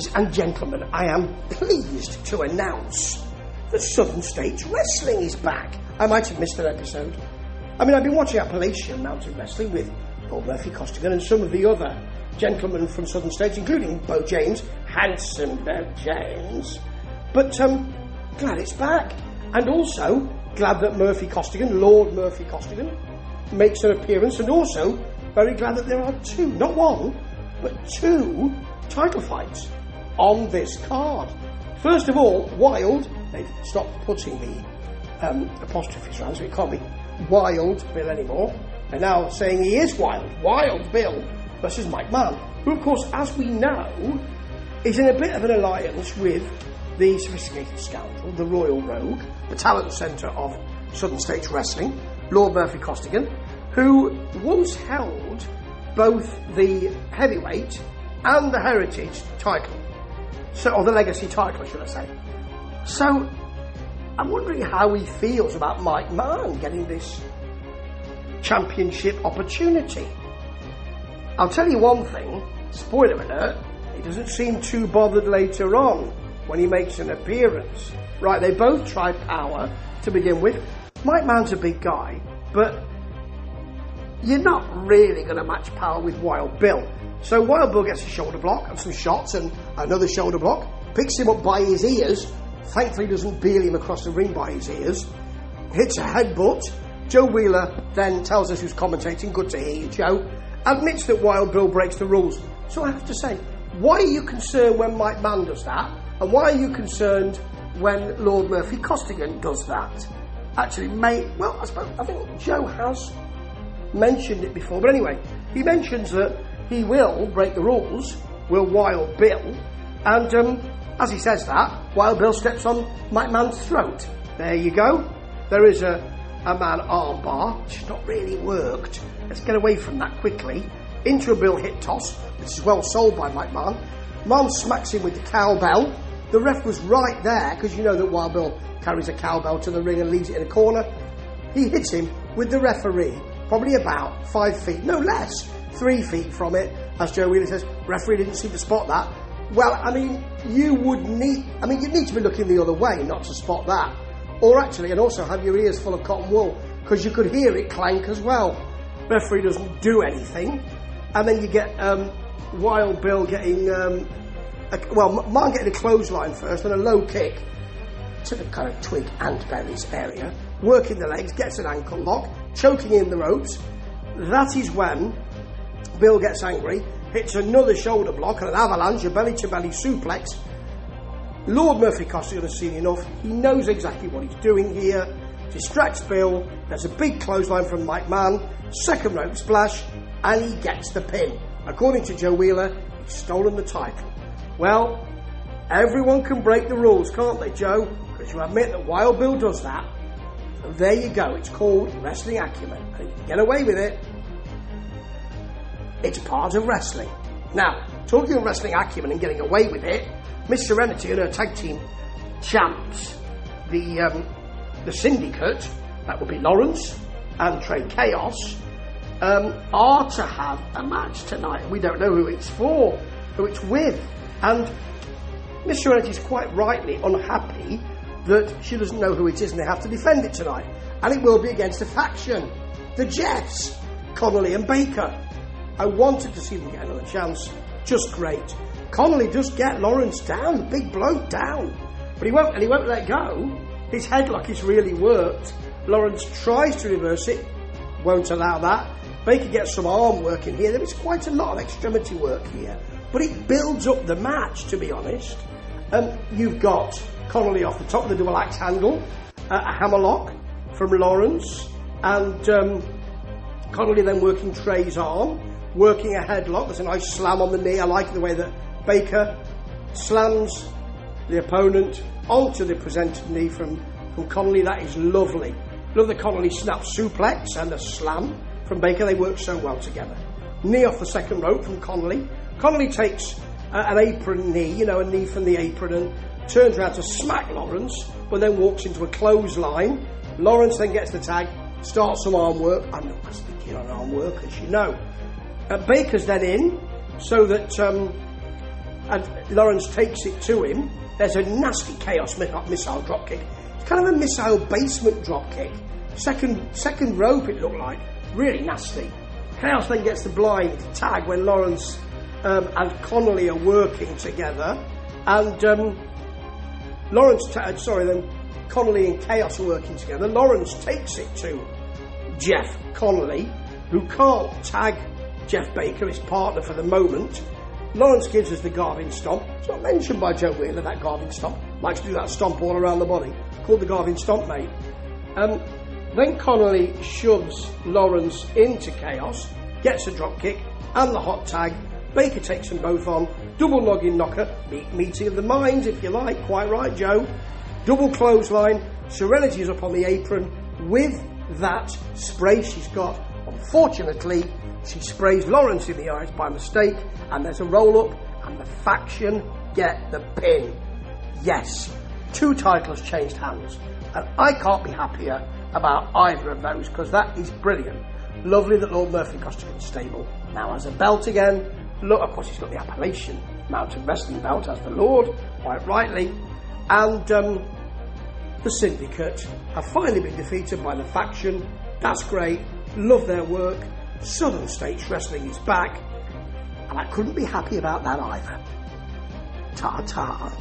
Ladies and gentlemen, I am pleased to announce that Southern States Wrestling is back. I might have missed an episode. I mean, I've been watching Appalachian Mountain Wrestling with Paul Murphy-Costigan and some of the other gentlemen from Southern States, including Bo James, handsome Bo James. But glad it's back. And also glad that Murphy-Costigan, Lord Murphy-Costigan, makes an appearance, and also very glad that there are two, not one, but two title fights on this card. First of all, Wild, they've stopped putting the apostrophes around, so it can't be Wild Bill anymore. They're now saying he is Wild Bill versus Mike Mann, who of course, as we know, is in a bit of an alliance with the sophisticated scoundrel, the Royal Rogue, the talent centre of Southern States Wrestling, Lord Murphy-Costigan, who once held both the heavyweight and the heritage title, or the legacy title, should I say. So, I'm wondering how he feels about Mike Mann getting this championship opportunity. I'll tell you one thing, spoiler alert, he doesn't seem too bothered later on when he makes an appearance. Right, they both try power to begin with. Mike Mann's a big guy, but you're not really going to match power with Wild Bill. So Wild Bill gets a shoulder block and some shots and another shoulder block, picks him up by his ears, thankfully doesn't beel him across the ring by his ears, hits a headbutt. Joe Wheeler then tells us, who's commentating, good to hear you, Joe, admits that Wild Bill breaks the rules. So I have to say, why are you concerned when Mike Mann does that? And why are you concerned when Lord Murphy-Costigan does that? Actually, well, I think Joe has mentioned it before, but anyway, he mentions that he will break the rules, will Wild Bill, and as he says that, Wild Bill steps on Mike Mann's throat. There you go. There is a man armbar, which has not really worked. Let's get away from that quickly. Into a Bill hit toss, which is well sold by Mike Mann. Mann smacks him with the cowbell. The ref was right there, because you know that Wild Bill carries a cowbell to the ring and leaves it in a corner. He hits him with the referee, probably about 5 feet, no less, 3 feet from it, as Joe Wheeler says. Referee didn't seem to spot that. Well, I mean, you'd need to be looking the other way not to spot that. Or actually, and also have your ears full of cotton wool, because you could hear it clank as well. Referee doesn't do anything, and then you get Wild Bill getting, Mann getting a clothesline first, and a low kick to the kind of twig and berries area, working the legs, gets an ankle lock, choking in the ropes. That is when Bill gets angry, hits another shoulder block and an avalanche, a belly-to-belly suplex. Lord Murphy-Costigan has seen enough. He knows exactly what he's doing here. Distracts Bill. There's a big clothesline from Mike Mann. Second rope splash, and he gets the pin. According to Joe Wheeler, he's stolen the title. Well, everyone can break the rules, can't they, Joe? Because you admit that Wild Bill does that. And there you go. It's called wrestling acumen. And if you can get away with it, it's part of wrestling. Now, talking of wrestling acumen and getting away with it, Miss Serenity and her tag team champs, the Syndicate, that would be Lawrence and Trey Chaos, are to have a match tonight. We don't know who it's for, who it's with. And Miss Serenity is quite rightly unhappy that she doesn't know who it is and they have to defend it tonight. And it will be against a faction, the Jets, Connolly and Baker. I wanted to see them get another chance. Just great. Connolly does get Lawrence down, the big bloke down. But he won't let go. His headlock is really worked. Lawrence tries to reverse it, won't allow that. Baker gets some arm work in here. There is quite a lot of extremity work here. But it builds up the match, to be honest. You've got Connolly off the top with a double axe handle, a hammerlock from Lawrence, and Connolly then working Trey's arm, working a headlock. There's a nice slam on the knee. I like the way that Baker slams the opponent onto the presented knee from Connolly. That is lovely. Love the Connolly snap suplex and a slam from Baker. They work so well together. Knee off the second rope from Connolly. Connolly takes an apron knee, a knee from the apron, and turns around to smack Lawrence, but then walks into a clothesline. Lawrence then gets the tag, starts some arm work. I'm not as keen on arm work, as you know. Baker's then in, so that and Lawrence takes it to him. There's a nasty Chaos missile dropkick. It's kind of a missile basement dropkick. Second rope, it looked like. Really nasty. Chaos then gets the blind tag when Lawrence and Connolly are working together. And then Connolly and Chaos are working together. Lawrence takes it to Jeff Connolly, who can't tag Jeff Baker, his partner for the moment. Lawrence gives us the Garvin Stomp. It's not mentioned by Joe Wheeler, that Garvin Stomp. Likes to do that stomp all around the body. Called the Garvin Stomp, mate. Then Connolly shoves Lawrence into Chaos, gets a drop kick and the hot tag. Baker takes them both on. Double noggin knocker, meeting of the minds if you like. Quite right, Joe. Double clothesline. Serenity is up on the apron with that spray she's got. Unfortunately, she sprays Lawrence in the eyes by mistake, and there's a roll-up, and the faction get the pin. Yes, 2 titles changed hands, and I can't be happier about either of those, because that is brilliant. Lovely that Lord Murphy Costigan's stable now has a belt again. Look, of course, he's got the appellation Mountain Wrestling belt as the Lord, quite rightly, and the Syndicate have finally been defeated by the faction. That's great. Love their work. Southern States Wrestling is back, and I couldn't be happy about that either. Ta-ta.